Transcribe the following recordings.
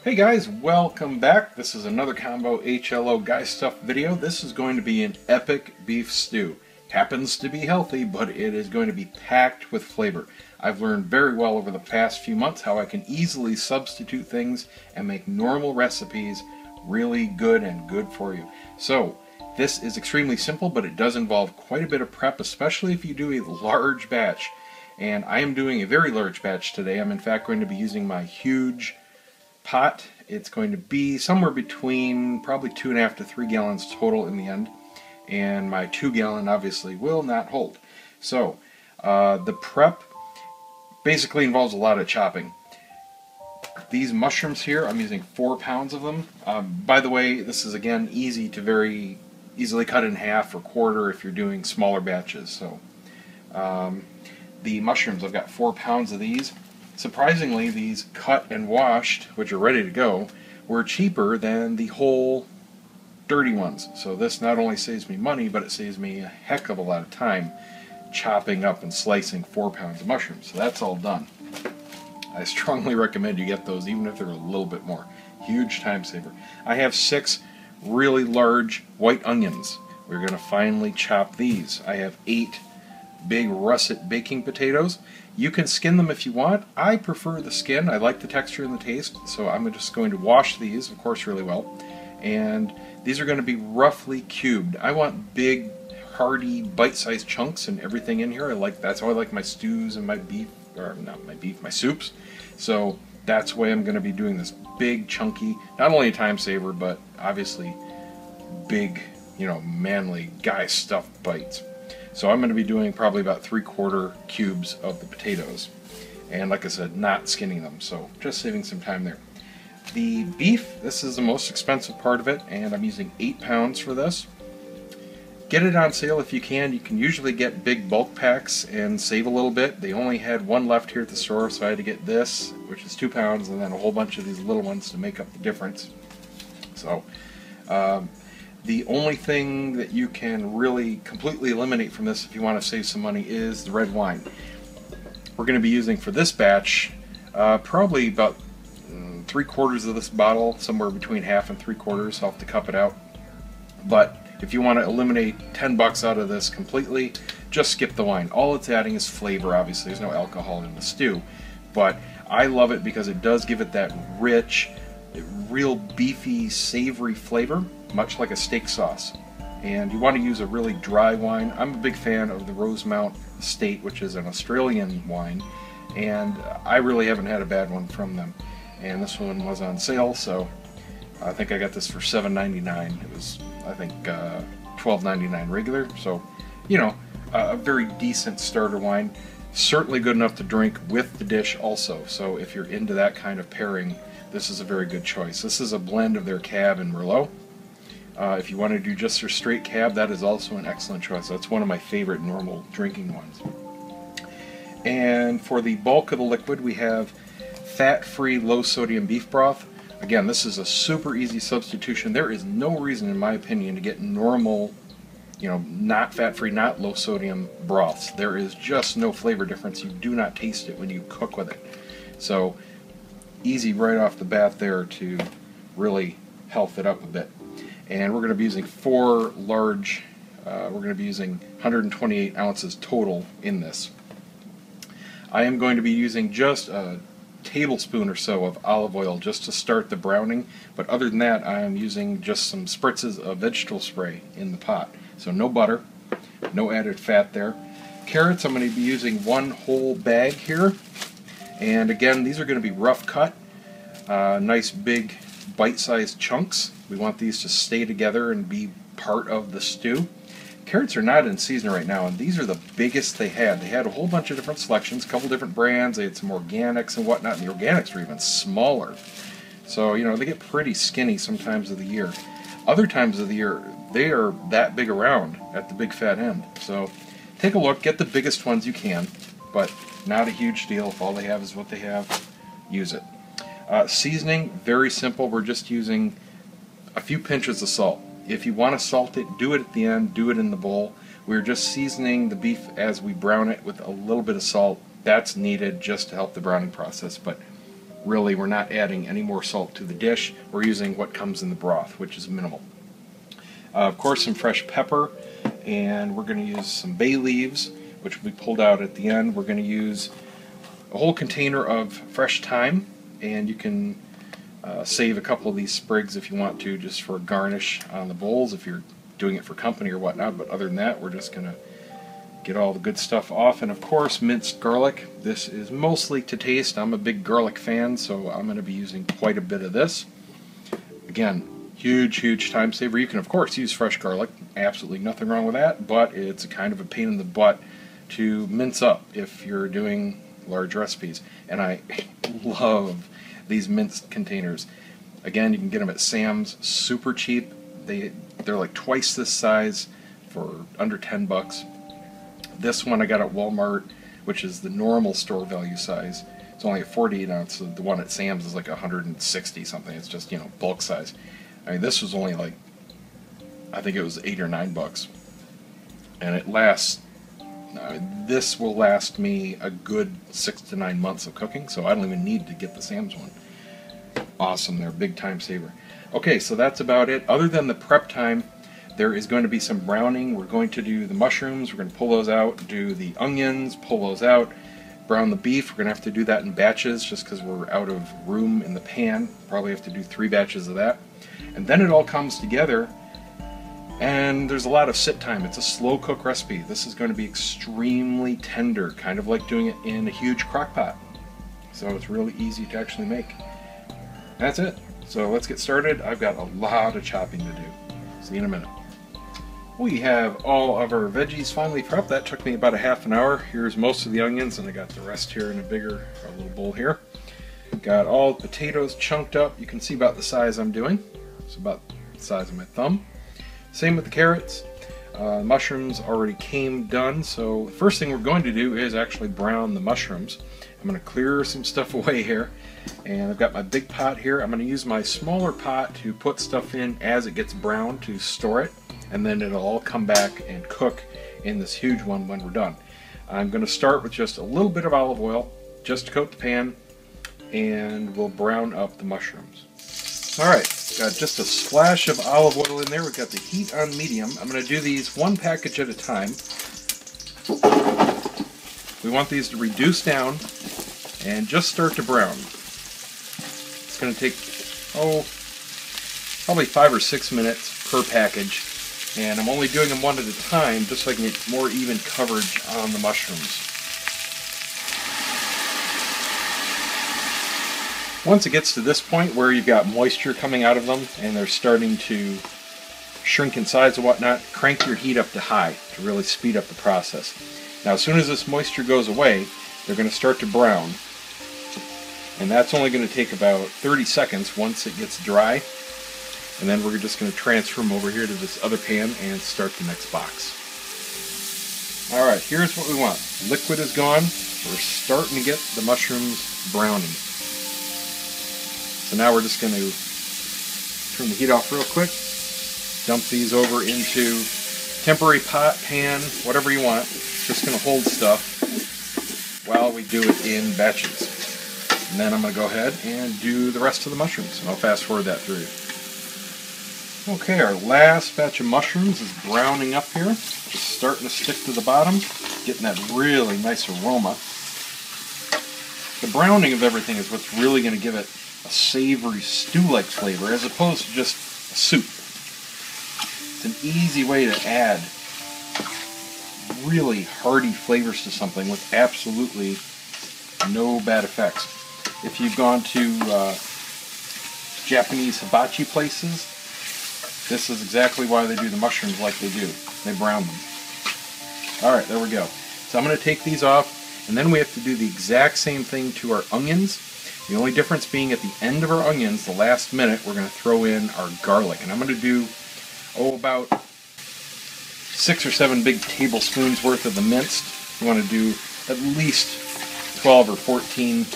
Hey guys, welcome back. This is another combo HLO guy stuff video. This is going to be an epic beef stew. Happens to be healthy, but it is going to be packed with flavor. I've learned very well over the past few months how I can easily substitute things and make normal recipes really good and good for you. So, this is extremely simple, but it does involve quite a bit of prep, especially if you do a large batch. And I am doing a very large batch today. I'm in fact going to be using my huge pot. It's going to be somewhere between probably 2.5 to 3 gallons total in the end, and my 2-gallon obviously will not hold. So the prep basically involves a lot of chopping. These mushrooms here, I'm using 4 pounds of them. By the way, this is again easy to very easily cut in half or quarter if you're doing smaller batches. So the mushrooms, I've got 4 pounds of these. Surprisingly, these cut and washed, which are ready to go, were cheaper than the whole dirty ones. So this not only saves me money, but it saves me a heck of a lot of time chopping up and slicing 4 pounds of mushrooms. So that's all done. I strongly recommend you get those, even if they're a little bit more. Huge time saver. I have 6 really large white onions. We're going to finally chop these. I have 8 big russet baking potatoes. You can skin them if you want. I prefer the skin. I like the texture and the taste, so I'm just going to wash these, of course, really well. And these are going to be roughly cubed. I want big, hearty, bite-sized chunks and everything in here. That's how I like my stews and my beef, or not my beef, my soups. So that's why I'm going to be doing this big, chunky, not only a time saver, but obviously big, manly guy stuffed bites. So I'm going to be doing probably about 3/4 cubes of the potatoes. And like I said, not skinning them, so just saving some time there. The beef, this is the most expensive part of it, and I'm using 8 pounds for this. Get it on sale if you can. You can usually get big bulk packs and save a little bit. They only had one left here at the store, so I had to get this, which is 2 pounds, and then a whole bunch of these little ones to make up the difference. So, the only thing that you can really completely eliminate from this if you want to save some money is the red wine. We're going to be using for this batch probably about 3/4 of this bottle, somewhere between half and 3/4. I'll have to cup it out. But if you want to eliminate $10 out of this completely, just skip the wine. All it's adding is flavor, obviously. There's no alcohol in the stew. But I love it because it does give it that rich, real beefy, savory flavor, much like a steak sauce. And you want to use a really dry wine. I'm a big fan of the Rosemount Estate, which is an Australian wine, and I really haven't had a bad one from them. And this one was on sale, so I think I got this for $7.99. It was, I think, $12.99 regular, so a very decent starter wine. Certainly good enough to drink with the dish also, so if you're into that kind of pairing, this is a very good choice. This is a blend of their Cab and Merlot. If you want to do just their straight Cab, that is also an excellent choice. That's one of my favorite normal drinking ones. And for the bulk of the liquid, we have fat-free, low-sodium beef broth. Again, this is a super easy substitution. There is no reason, in my opinion, to get normal, not fat-free, not low-sodium broths. There is just no flavor difference. You do not taste it when you cook with it. So, easy right off the bat there to really health it up a bit. And we're going to be using 4 large, we're going to be using 128 ounces total in this. I am going to be using just a tablespoon or so of olive oil just to start the browning, but other than that I am using just some spritzes of vegetable spray in the pot. So no butter, no added fat there. Carrots, I'm going to be using 1 whole bag here. And again, these are going to be rough cut, nice big bite-sized chunks. We want these to stay together and be part of the stew. Carrots are not in season right now, and these are the biggest they had. They had a whole bunch of different selections, a couple different brands. They had some organics and whatnot, and the organics were even smaller. So, they get pretty skinny sometimes of the year. Other times of the year, they are that big around at the big fat end. So, take a look, get the biggest ones you can, but not a huge deal. If all they have is what they have, use it. Seasoning, very simple. We're just using a few pinches of salt. If you want to salt it, do it at the end, do it in the bowl. We're just seasoning the beef as we brown it with a little bit of salt. That's needed just to help the browning process, but Really, we're not adding any more salt to the dish. We're using what comes in the broth, which is minimal. Of course, some fresh pepper, and we're going to use some bay leaves, which will be pulled out at the end. We're going to use a whole container of fresh thyme, and you can save a couple of these sprigs if you want to, just for a garnish on the bowls if you're doing it for company or whatnot. But other than that, we're just going to get all the good stuff off. And of course, minced garlic. This is mostly to taste. I'm a big garlic fan, so I'm going to be using quite a bit of this. Again, huge time saver. You can of course use fresh garlic, absolutely nothing wrong with that, but it's a kind of a pain in the butt to mince up if you're doing large recipes. And I love these minced containers. Again, you can get them at Sam's, super cheap. They're like twice this size for under 10 bucks. This one I got at Walmart, which is the normal store value size. It's only a 48 ounce. So the one at Sam's is like 160 something. It's just, you know, bulk size. I mean, this was only like, I think it was 8 or 9 bucks. And it lasts, this will last me a good 6 to 9 months of cooking, so I don't even need to get the Sam's one. Awesome, they're a big time saver. Okay, so that's about it. Other than the prep time, there is going to be some browning. We're going to do the mushrooms, we're going to pull those out, do the onions, pull those out, brown the beef. We're going to have to do that in batches just because we're out of room in the pan. Probably have to do 3 batches of that. And then it all comes together, and there's a lot of sit time. It's a slow cook recipe. This is going to be extremely tender, kind of like doing it in a huge crock pot. So it's really easy to actually make. That's it. So let's get started. I've got a lot of chopping to do. See you in a minute. We have all of our veggies finally prepped. That took me about a half an hour. Here's most of the onions, and I got the rest here in a bigger little bowl here. Got all the potatoes chunked up. You can see about the size I'm doing. It's about the size of my thumb. Same with the carrots. Mushrooms already came done, so the first thing we're going to do is actually brown the mushrooms. I'm going to clear some stuff away here, and I've got my big pot here. I'm going to use my smaller pot to put stuff in as it gets browned to store it, and then it'll all come back and cook in this huge one when we're done. I'm going to start with just a little bit of olive oil just to coat the pan, and we'll brown up the mushrooms. Alright, got just a splash of olive oil in there. We've got the heat on medium. I'm going to do these one package at a time. We want these to reduce down and just start to brown. It's going to take, probably 5 or 6 minutes per package. And I'm only doing them one at a time just so I can get more even coverage on the mushrooms. Once it gets to this point where you've got moisture coming out of them and they're starting to shrink in size and whatnot, crank your heat up to high to really speed up the process. Now as soon as this moisture goes away, they're going to start to brown. And that's only going to take about 30 seconds once it gets dry. And then we're just going to transfer them over here to this other pan and start the next box. Alright, here's what we want. Liquid is gone. We're starting to get the mushrooms browning. So now we're just going to turn the heat off real quick, dump these over into temporary pot, pan, whatever you want. Just going to hold stuff while we do it in batches. And then I'm going to go ahead and do the rest of the mushrooms, and I'll fast forward that through. Okay, our last batch of mushrooms is browning up here, just starting to stick to the bottom, getting that really nice aroma. The browning of everything is what's really going to give it a savory stew-like flavor as opposed to just a soup. It's an easy way to add really hearty flavors to something with absolutely no bad effects. If you've gone to Japanese hibachi places, this is exactly why they do the mushrooms like they do. They brown them. Alright, there we go. So I'm going to take these off, and then we have to do the exact same thing to our onions. The only difference being at the end of our onions, the last minute, we're going to throw in our garlic. And I'm going to do, about 6 or 7 big tablespoons worth of the minced. You want to do at least 12 or 14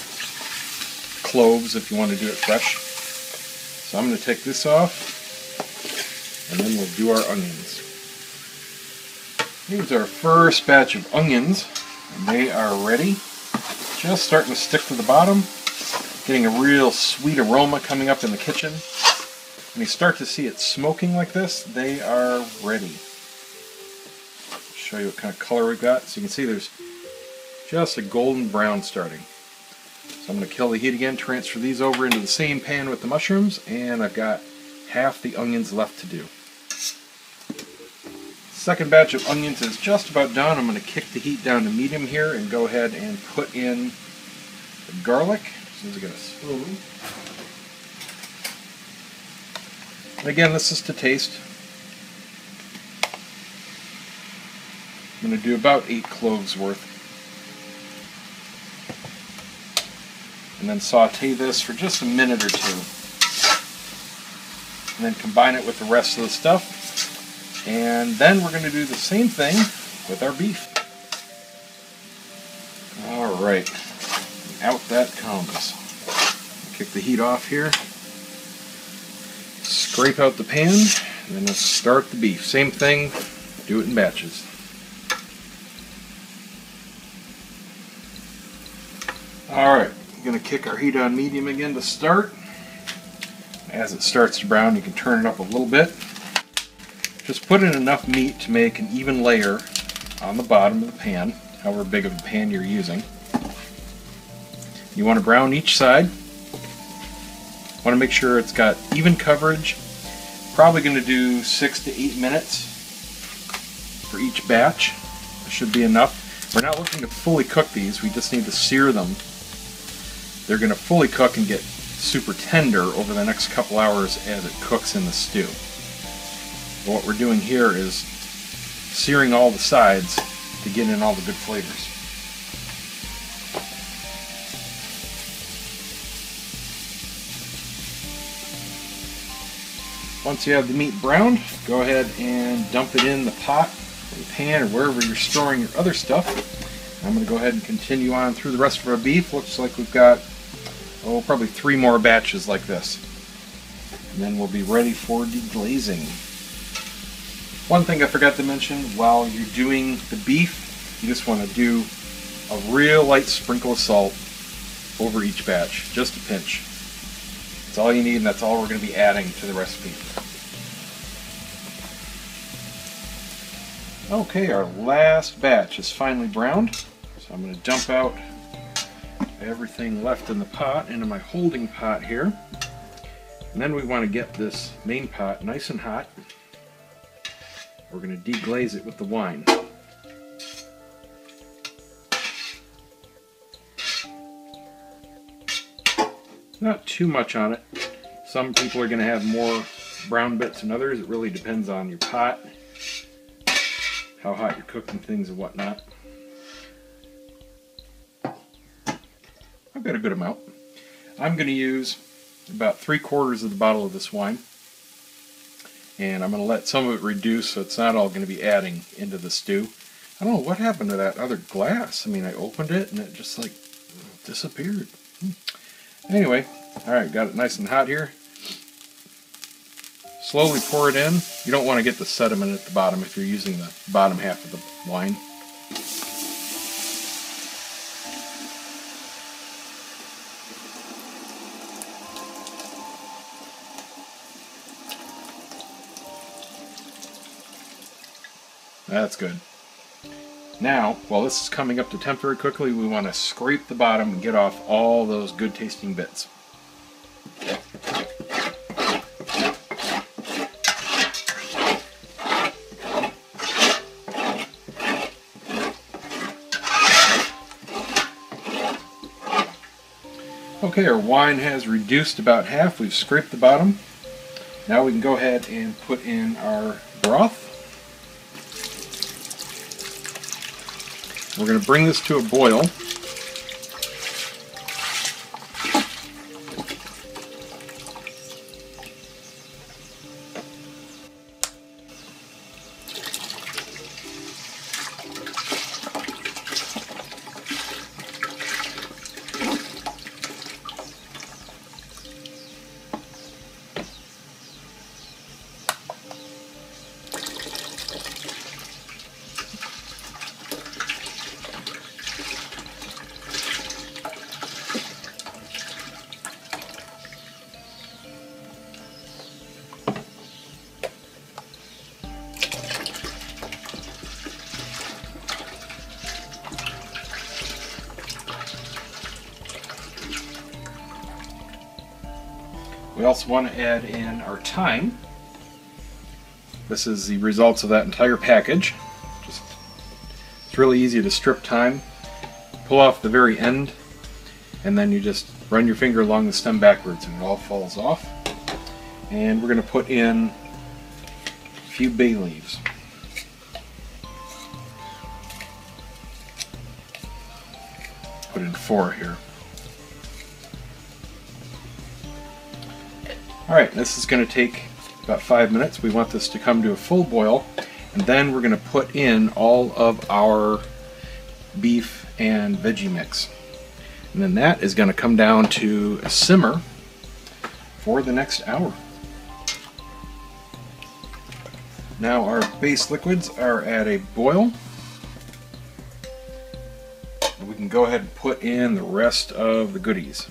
cloves if you want to do it fresh. So I'm going to take this off, and then we'll do our onions. Here's our first batch of onions, and they are ready. Just starting to stick to the bottom. Getting a real sweet aroma coming up in the kitchen. When you start to see it smoking like this, they are ready. Show you what kind of color we've got. So you can see there's just a golden brown starting. So I'm going to kill the heat again, transfer these over into the same pan with the mushrooms, and I've got half the onions left to do. Second batch of onions is just about done. I'm going to kick the heat down to medium here and go ahead and put in the garlic. As soon as I get a spoon. And again, this is to taste. I'm going to do about 8 cloves worth. And then saute this for just a minute or two. And then combine it with the rest of the stuff. And then we're going to do the same thing with our beef. Alright, out that comes. Kick the heat off here. Scrape out the pan, and then let's start the beef. Same thing, do it in batches. Alright, going to kick our heat on medium again to start. As it starts to brown, you can turn it up a little bit. Just put in enough meat to make an even layer on the bottom of the pan, however big of a pan you're using. You want to brown each side. Want to make sure it's got even coverage. Probably going to do 6 to 8 minutes for each batch. That should be enough. We're not looking to fully cook these, we just need to sear them. They're going to fully cook and get super tender over the next couple hours as it cooks in the stew. What we're doing here is searing all the sides to get in all the good flavors. Once you have the meat browned, go ahead and dump it in the pot or the pan or wherever you're storing your other stuff. I'm going to go ahead and continue on through the rest of our beef. Looks like we've got, probably 3 more batches like this. And then we'll be ready for deglazing. One thing I forgot to mention, while you're doing the beef, you just want to do a real light sprinkle of salt over each batch, just a pinch. That's all you need, and that's all we're going to be adding to the recipe. Okay, our last batch is finally browned, so I'm going to dump out everything left in the pot into my holding pot here. And then we want to get this main pot nice and hot. We're going to deglaze it with the wine. Not too much on it. Some people are going to have more brown bits than others. It really depends on your pot, how hot you're cooking things and whatnot. I've got a good amount. I'm going to use about 3/4 of the bottle of this wine. And I'm going to let some of it reduce so it's not all going to be adding into the stew. I don't know what happened to that other glass. I mean, I opened it and it just like disappeared. Anyway, alright, got it nice and hot here. Slowly pour it in. You don't want to get the sediment at the bottom if you're using the bottom half of the wine. That's good. Now, while this is coming up to temp very quickly, we want to scrape the bottom and get off all those good tasting bits. Okay, our wine has reduced about half. We've scraped the bottom. Now we can go ahead and put in our broth. We're going to bring this to a boil. We also want to add in our thyme. This is the results of that entire package. It's really easy to strip thyme, pull off the very end, and then you just run your finger along the stem backwards and it all falls off. And we're going to put in a few bay leaves. Put in 4 here. Alright, this is going to take about 5 minutes. We want this to come to a full boil, and then we're going to put in all of our beef and veggie mix. And then that is going to come down to a simmer for the next hour. Now our base liquids are at a boil. We can go ahead and put in the rest of the goodies.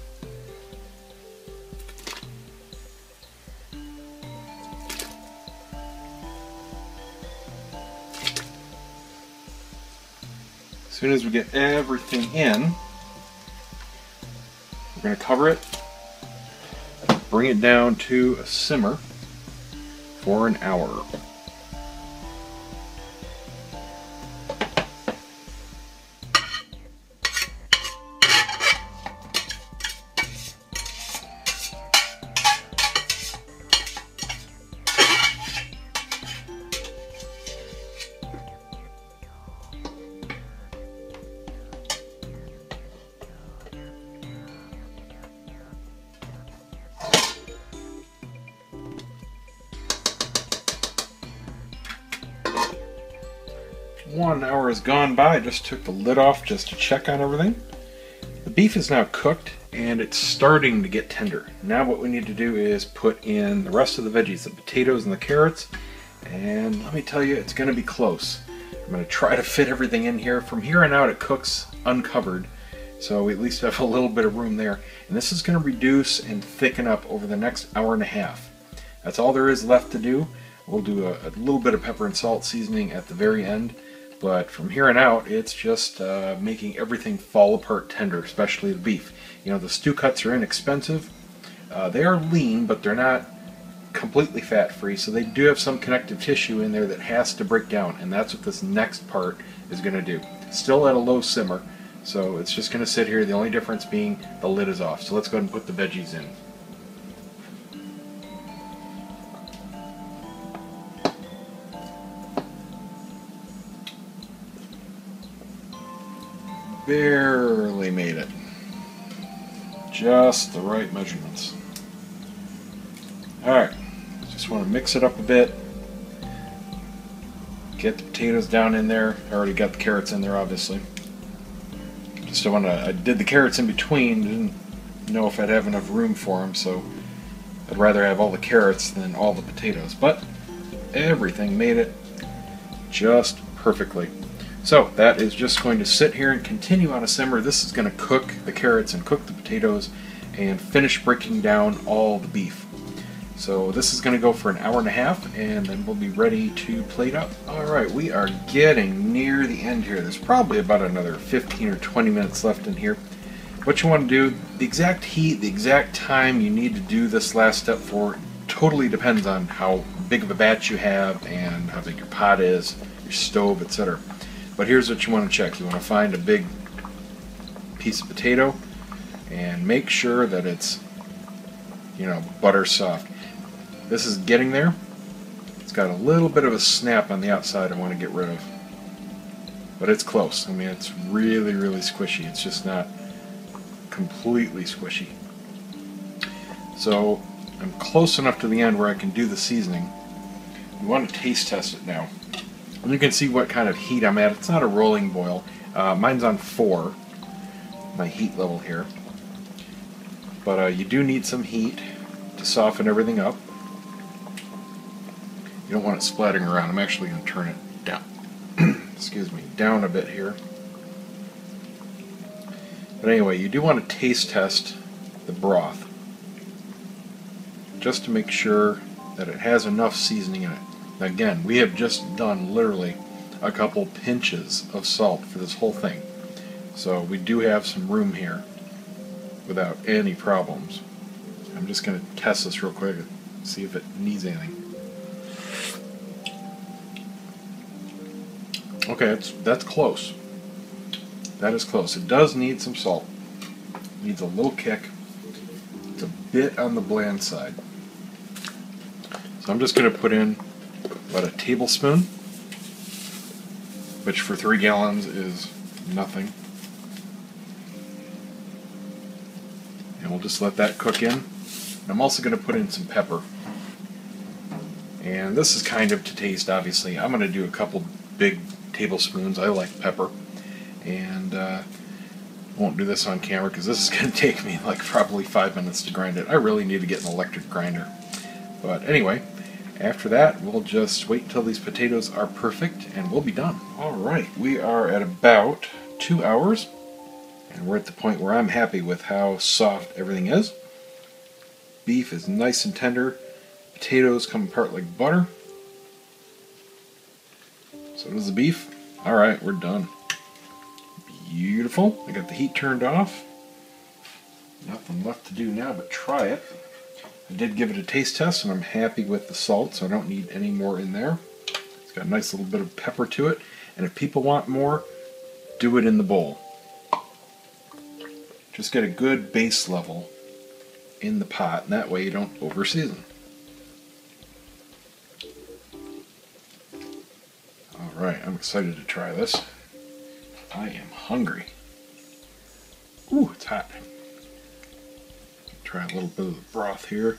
As soon as we get everything in, we're going to cover it, bring it down to a simmer for an hour. One hour has gone by. I just took the lid off just to check on everything. The beef is now cooked and it's starting to get tender. Now what we need to do is put in the rest of the veggies, the potatoes and the carrots, and let me tell you, it's going to be close. I'm going to try to fit everything in here. From here on out it cooks uncovered, so we at least have a little bit of room there. And this is going to reduce and thicken up over the next hour and a half. That's all there is left to do. We'll do a little bit of pepper and salt seasoning at the very end. But from here on out, it's just making everything fall apart tender, especially the beef. You know, the stew cuts are inexpensive. They are lean, but they're not completely fat-free, so they do have some connective tissue in there that has to break down, and that's what this next part is going to do. Still at a low simmer, so it's just going to sit here, the only difference being the lid is off. So let's go ahead and put the veggies in. Barely made it. Just the right measurements. Alright, just want to mix it up a bit. Get the potatoes down in there. I already got the carrots in there, obviously. Just don't want to, I did the carrots in between, didn't know if I'd have enough room for them, so I'd rather have all the carrots than all the potatoes. But everything made it just perfectly. So that is just going to sit here and continue on a simmer. This is going to cook the carrots and cook the potatoes and finish breaking down all the beef. So this is going to go for an hour and a half, and then we'll be ready to plate up. Alright, we are getting near the end here. There's probably about another 15 or 20 minutes left in here. What you want to do, the exact heat, the exact time you need to do this last step for totally depends on how big of a batch you have and how big your pot is, your stove, etc. But here's what you want to check. You want to find a big piece of potato and make sure that it's, you know, butter soft. This is getting there. It's got a little bit of a snap on the outside I want to get rid of. But it's close. I mean, it's really, really squishy. It's just not completely squishy. So I'm close enough to the end where I can do the seasoning. We want to taste test it now. And you can see what kind of heat I'm at. It's not a rolling boil. Mine's on 4, my heat level here. But you do need some heat to soften everything up. You don't want it splattering around. I'm actually going to turn it down. Excuse me, down a bit here. But anyway, you do want to taste test the broth, just to make sure that it has enough seasoning in it. Again, we have just done literally a couple pinches of salt for this whole thing. So we do have some room here without any problems. I I'm just going to test this real quick and see if it needs anything. Okay, that's close. That is close. It does need some salt. It needs a little kick. It's a bit on the bland side. So I'm just going to put in about a tablespoon, which for 3 gallons is nothing. And we'll just let that cook in. I'm also going to put in some pepper. And this is kind of to taste, obviously. I'm going to do a couple big tablespoons. I like pepper. And won't do this on camera because this is going to take me like probably 5 minutes to grind it. I really need to get an electric grinder. But anyway, after that, we'll just wait until these potatoes are perfect and we'll be done. Alright, we are at about 2 hours. And we're at the point where I'm happy with how soft everything is. Beef is nice and tender. Potatoes come apart like butter. So does the beef. Alright, we're done. Beautiful. I got the heat turned off. Nothing left to do now but try it. I did give it a taste test and I'm happy with the salt, so I don't need any more in there. It's got a nice little bit of pepper to it. And if people want more, do it in the bowl. Just get a good base level in the pot, and that way you don't over season. Alright, I'm excited to try this. I am hungry. Ooh, it's hot. Try a little bit of the broth here.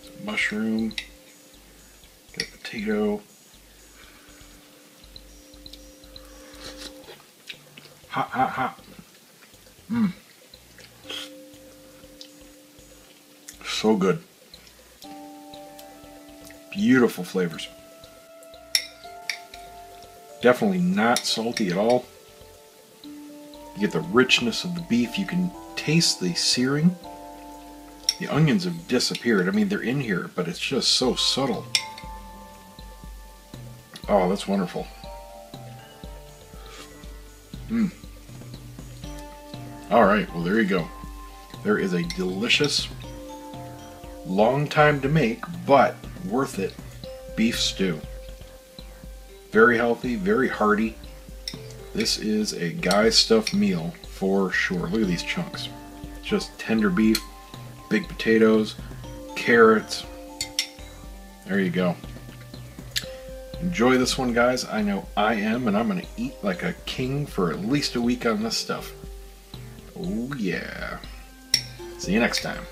Some mushroom. Got potato. Hot, hot, hot. Mmm. So good. Beautiful flavors. Definitely not salty at all. You get the richness of the beef. You can taste the searing. The onions have disappeared. I mean, they're in here, but it's just so subtle. Oh, that's wonderful. Mmm. Alright, well there you go. There is a delicious, long time to make, but worth it beef stew. Very healthy, very hearty. This is a guy stuff meal for sure. Look at these chunks. Just tender beef, big potatoes, carrots. There you go. Enjoy this one, guys. I know I am, and I'm going to eat like a king for at least a week on this stuff. Oh yeah. See you next time.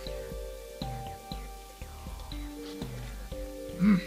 Mmm.